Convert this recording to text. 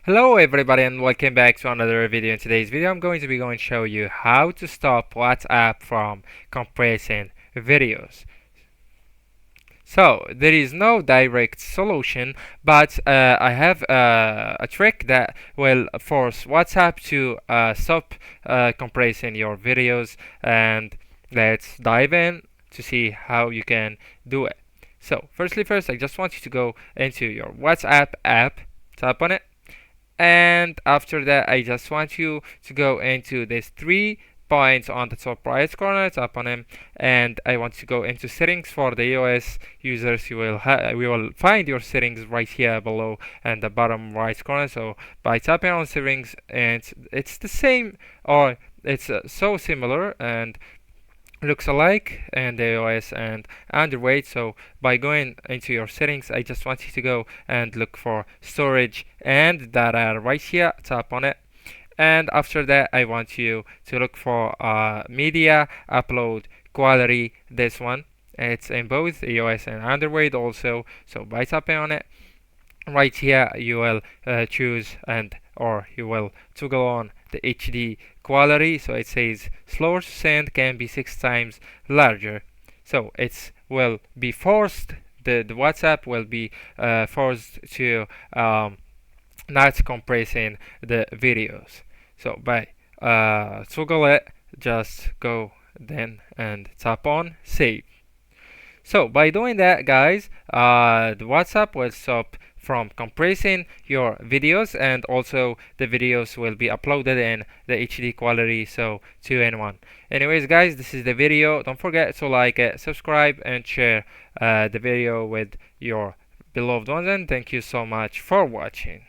Hello everybody and welcome back to another video. In today's video I'm going to show you how to stop WhatsApp from compressing videos. So there is no direct solution, but I have a trick that will force WhatsApp to stop compressing your videos, and let's dive in to see how you can do it. So first I just want you to go into your WhatsApp app, tap on it, and after that I just want you to go into these 3 points on the top right corner, tap on them, and I want to go into settings. For the iOS users, we will find your settings right here below and the bottom right corner. So by tapping on settings, and it's the same, or it's so similar and looks alike and the iOS and Android. So by going into your settings, I just want you to go and look for storage and data right here, tap on it, and after that I want you to look for media upload quality. This one, it's in both iOS and Android also. So by tapping on it right here, you will choose and or you will toggle on the HD quality. So it says slower to send, can be 6 times larger. So it will be forced, the WhatsApp will be forced to not compressing the videos. So by toggle it, just go then and tap on save. So by doing that, guys, the WhatsApp will stop from compressing your videos, and also the videos will be uploaded in the HD quality, so 2-in-1. Anyways, guys, this is the video. Don't forget to like it, subscribe, and share the video with your beloved ones, and thank you so much for watching.